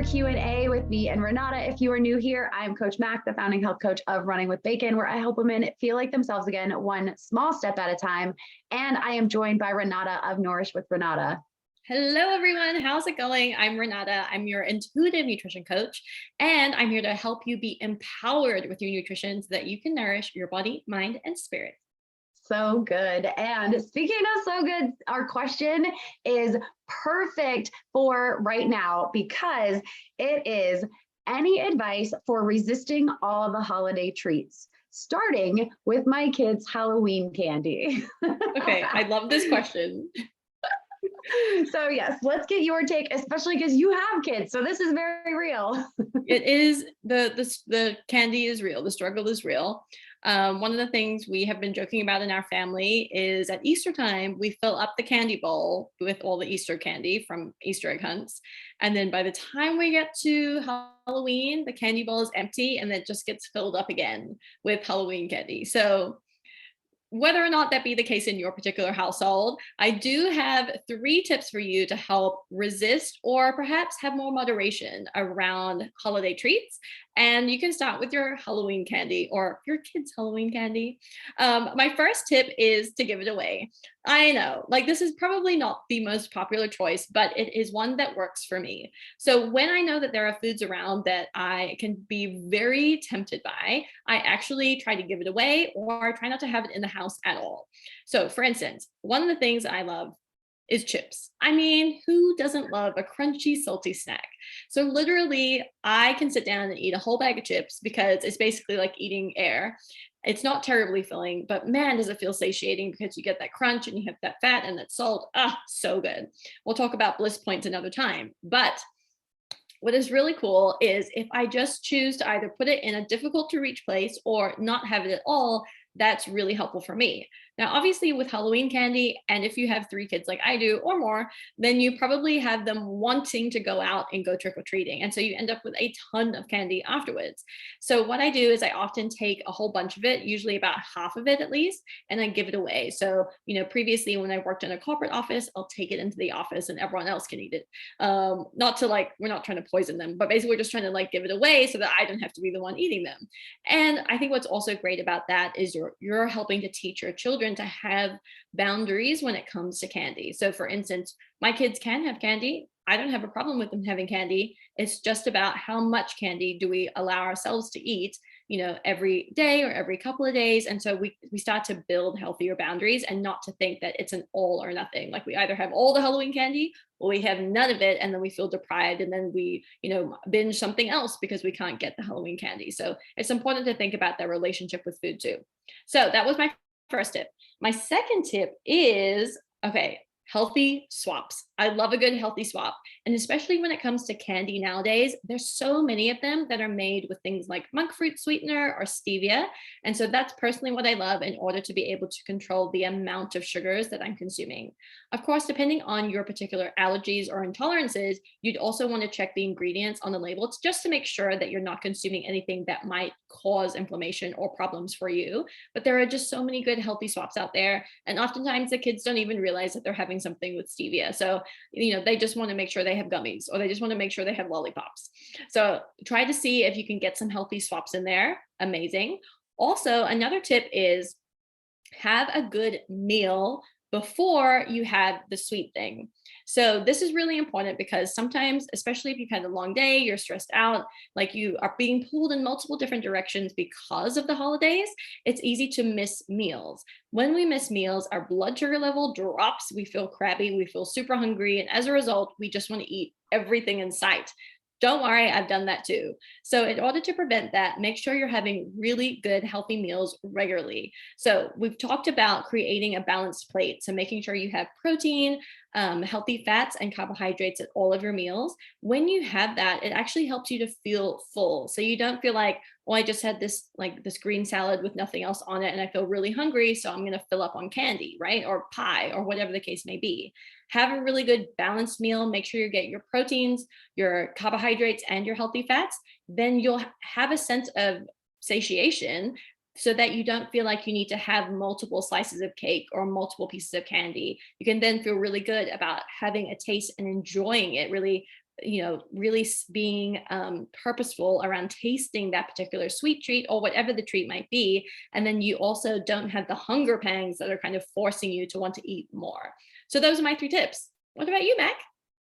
Q&A with me and Renata. If you are new here, I'm Coach Mack, the founding health coach of Running with Bacon, where I help women feel like themselves again, one small step at a time. And I am joined by Renata of Nourish with Renata. Hello, everyone. How's it going? I'm Renata. I'm your intuitive nutrition coach, and I'm here to help you be empowered with your nutrition so that you can nourish your body, mind, and spirit. So good. And speaking of so good, our question is perfect for right now because it is any advice for resisting all the holiday treats, starting with my kids' Halloween candy. Okay, I love this question. So yes, let's get your take, especially because you have kids. So this is very real. It is the candy is real. The struggle is real. One of the things we have been joking about in our family is at Easter time, we fill up the candy bowl with all the Easter candy from Easter egg hunts. And then by the time we get to Halloween, the candy bowl is empty and it just gets filled up again with Halloween candy. So whether or not that be the case in your particular household, I do have 3 tips for you to help resist or perhaps have more moderation around holiday treats. And you can start with your Halloween candy or your kids' Halloween candy. My first tip is to give it away. I know, like this is probably not the most popular choice, but it is one that works for me. So when I know that there are foods around that I can be very tempted by, I actually try to give it away or try not to have it in the house at all. So for instance, one of the things I love is chips. I mean, who doesn't love a crunchy, salty snack? So literally, I can sit down and eat a whole bag of chips because it's basically like eating air. It's not terribly filling, but man, does it feel satiating because you get that crunch and you have that fat and that salt. Ah, so good. We'll talk about bliss points another time. But what is really cool is if I just choose to either put it in a difficult to reach place or not have it at all, that's really helpful for me. Now, obviously, with Halloween candy, and if you have 3 kids like I do or more, then you probably have them wanting to go out and go trick or treating. And so you end up with a ton of candy afterwards. So, what I do is I often take a whole bunch of it, usually about half of it at least, and I give it away. So, previously when I worked in a corporate office, I'll take it into the office and everyone else can eat it. Not to like, we're not trying to poison them, but basically, we're just trying to like give it away so that I don't have to be the one eating them. And I think what's also great about that is you're helping to teach your children to have boundaries when it comes to candy. So for instance, my kids can have candy. I don't have a problem with them having candy. It's just about how much candy do we allow ourselves to eat, every day or every couple of days. And so we start to build healthier boundaries and not to think that it's an all or nothing. Like we either have all the Halloween candy or we have none of it and then we feel deprived and then we, binge something else because we can't get the Halloween candy. So it's important to think about their relationship with food too. So that was my first tip. My second tip is, okay, healthy swaps. I love a good healthy swap. And especially when it comes to candy nowadays, there's so many of them that are made with things like monk fruit sweetener or stevia. And so that's personally what I love in order to be able to control the amount of sugars that I'm consuming. Of course, depending on your particular allergies or intolerances, you'd also want to check the ingredients on the labels just to make sure that you're not consuming anything that might cause inflammation or problems for you. But there are just so many good healthy swaps out there. And oftentimes the kids don't even realize that they're having something with stevia. So, they just want to make sure they have gummies or they just want to make sure they have lollipops. So try to see if you can get some healthy swaps in there. Amazing. Also, another tip is have a good meal before you have the sweet thing. So this is really important because sometimes, especially if you've had a long day, you're stressed out, like you are being pulled in multiple different directions because of the holidays, it's easy to miss meals. When we miss meals, our blood sugar level drops, we feel crabby, we feel super hungry, and as a result, we just want to eat everything in sight. Don't worry, I've done that too. So in order to prevent that, make sure you're having really good, healthy meals regularly. So we've talked about creating a balanced plate. So making sure you have protein, healthy fats and carbohydrates at all of your meals. When you have that, it actually helps you to feel full. So you don't feel like, well, I just had this green salad with nothing else on it and I feel really hungry, so I'm going to fill up on candy, right? Or pie or whatever the case may be. Have a really good balanced meal. Make sure you get your proteins, your carbohydrates, and your healthy fats. Then you'll have a sense of satiation so that you don't feel like you need to have multiple slices of cake or multiple pieces of candy. You can then feel really good about having a taste and enjoying it, really really being purposeful around tasting that particular sweet treat or whatever the treat might be. And then you also don't have the hunger pangs that are kind of forcing you to want to eat more. So those are my 3 tips. What about you, Mac?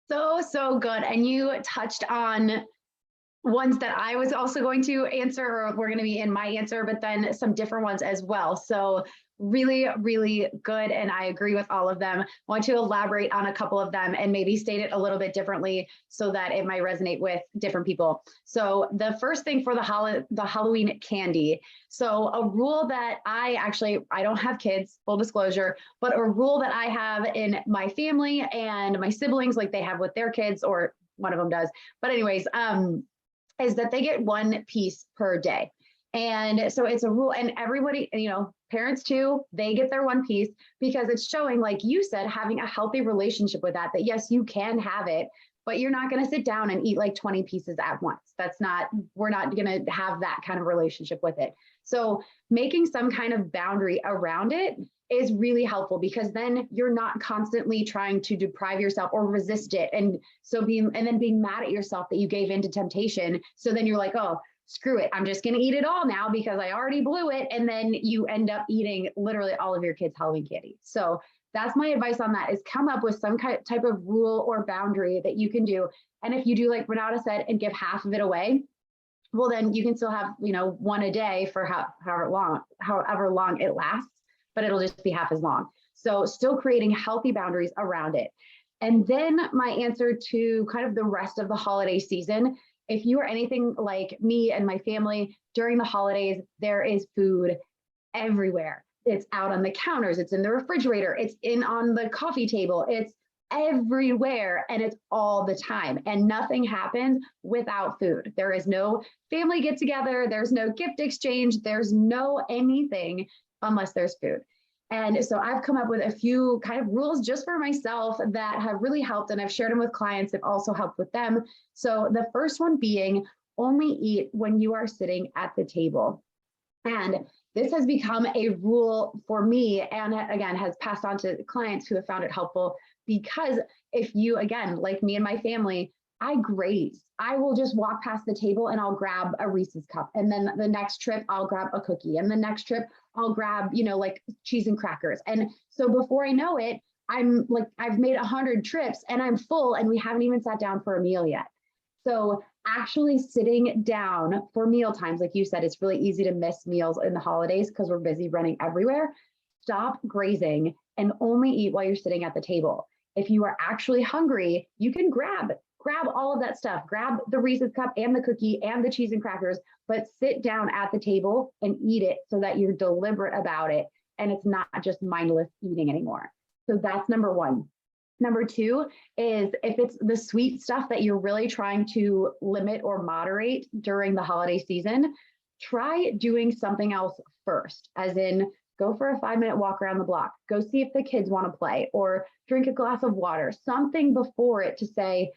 So good. And you touched on ones that I was also going to answer, or were going to be in my answer, but then some different ones as well. So really, really good. And I agree with all of them. I want to elaborate on a couple of them and maybe state it a little bit differently so that it might resonate with different people. So the first thing for the Halloween candy. So a rule that I don't have kids, full disclosure, but a rule that I have in my family and my siblings, like they have with their kids, or one of them does. But anyways, is that they get 1 piece per day. And so it's a rule, and everybody, parents too, they get their 1 piece because it's showing, like you said, having a healthy relationship with that yes, you can have it, but you're not going to sit down and eat like 20 pieces at once. We're not going to have that kind of relationship with it. So making some kind of boundary around it is really helpful, because then you're not constantly trying to deprive yourself or resist it. And then being mad at yourself that you gave in to temptation. So then you're like, oh, screw it, I'm just going to eat it all now because I already blew it. And then you end up eating literally all of your kids' Halloween candy. So that's my advice on that, is come up with some type of rule or boundary that you can do. And if you do, like Renata said, and give half of it away, well, then you can still have, 1 a day for however long it lasts, but it'll just be half as long. So still creating healthy boundaries around it. And then my answer to kind of the rest of the holiday season, if you are anything like me and my family, during the holidays, there is food everywhere. It's out on the counters, it's in the refrigerator, it's on the coffee table, it's everywhere, and it's all the time. And nothing happens without food. There is no family get together, there's no gift exchange, there's no anything unless there's food. And so I've come up with a few kind of rules just for myself that have really helped, and I've shared them with clients that also helped with them. So the first one being, only eat when you are sitting at the table. And this has become a rule for me, and again, has passed on to clients who have found it helpful, because if you, again, like me and my family, I graze. I will just walk past the table and I'll grab a Reese's cup. And then the next trip, I'll grab a cookie. And the next trip, I'll grab, like cheese and crackers. And so before I know it, I've made 100 trips and I'm full, and we haven't even sat down for a meal yet. So actually sitting down for meal times, like you said, it's really easy to miss meals in the holidays because we're busy running everywhere. Stop grazing and only eat while you're sitting at the table. If you are actually hungry, you can grab all of that stuff. Grab the Reese's cup and the cookie and the cheese and crackers, but sit down at the table and eat it so that you're deliberate about it and it's not just mindless eating anymore. So that's number 1. Number 2 is, if it's the sweet stuff that you're really trying to limit or moderate during the holiday season, try doing something else first, as in go for a 5-minute walk around the block, go see if the kids want to play, or drink a glass of water, something before it to say,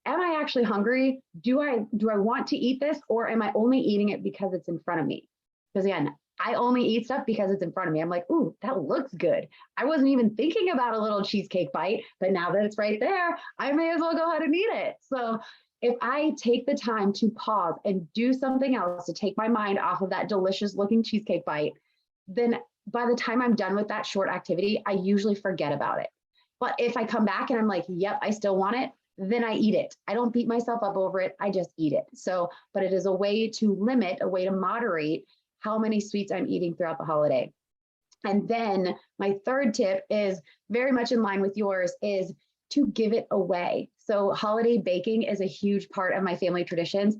am I actually hungry? Do I want to eat this, or am I only eating it because it's in front of me? Because again, I only eat stuff because it's in front of me. I'm like, ooh, that looks good. I wasn't even thinking about a little cheesecake bite, but now that it's right there, I may as well go ahead and eat it. So if I take the time to pause and do something else to take my mind off of that delicious looking cheesecake bite, then by the time I'm done with that short activity, I usually forget about it. But if I come back and I'm like, yep, I still want it, then I eat it. I don't beat myself up over it. I just eat it. So, but it is a way to limit, a way to moderate how many sweets I'm eating throughout the holiday. And then my third tip is very much in line with yours, is to give it away. So holiday baking is a huge part of my family traditions.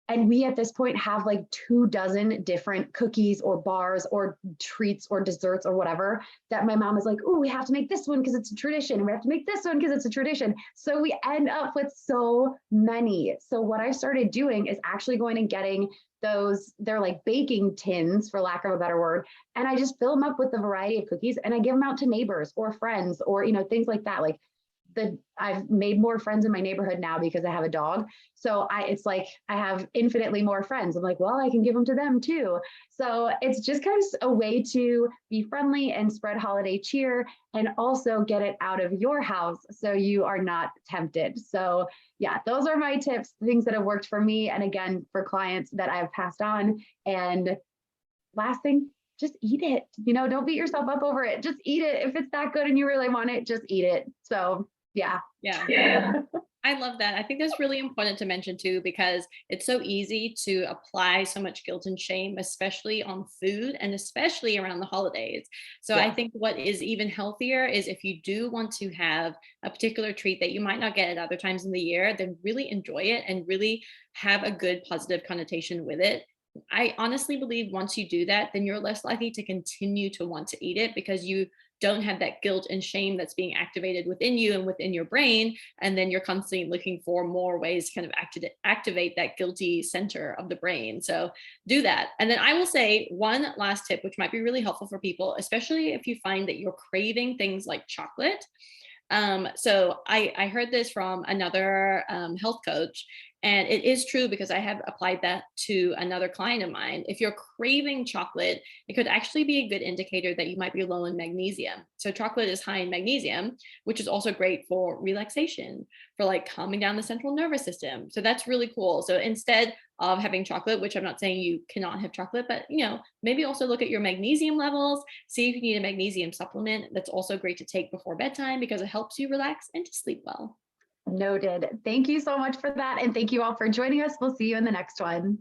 And we at this point have like 24 different cookies or bars or treats or desserts or whatever that my mom is like, oh, we have to make this one because it's a tradition. We have to make this one because it's a tradition. So we end up with so many. So what I started doing is actually going and getting those, they're like baking tins, for lack of a better word. And I just fill them up with a variety of cookies and I give them out to neighbors or friends or, things like that. Like, I've made more friends in my neighborhood now because I have a dog. So it's like I have infinitely more friends. I'm like, well, I can give them to them too. So it's just kind of a way to be friendly and spread holiday cheer and also get it out of your house so you are not tempted. So yeah, those are my tips, things that have worked for me. And again, for clients that I've passed on. And last thing, just eat it. Don't beat yourself up over it. Just eat it. If it's that good and you really want it, just eat it. So yeah. Yeah. I love that. I think that's really important to mention too, because it's so easy to apply so much guilt and shame, especially on food and especially around the holidays. So I Yeah. think what is even healthier is if you do want to have a particular treat that you might not get at other times in the year, then really enjoy it and really have a good positive connotation with it. I honestly believe once you do that, then you're less likely to continue to want to eat it because you don't have that guilt and shame that's being activated within you and within your brain. And then you're constantly looking for more ways to kind of activate that guilty center of the brain. So do that. And then I will say one last tip, which might be really helpful for people, especially if you find that you're craving things like chocolate. So I heard this from another health coach, and it is true because I have applied that to another client of mine. If you're craving chocolate, it could actually be a good indicator that you might be low in magnesium. So chocolate is high in magnesium, which is also great for relaxation, for like calming down the central nervous system. So that's really cool. So instead of having chocolate, which I'm not saying you cannot have chocolate, but maybe also look at your magnesium levels, see if you need a magnesium supplement. That's also great to take before bedtime because it helps you relax and to sleep well. Noted. Thank you so much for that. And thank you all for joining us. We'll see you in the next one.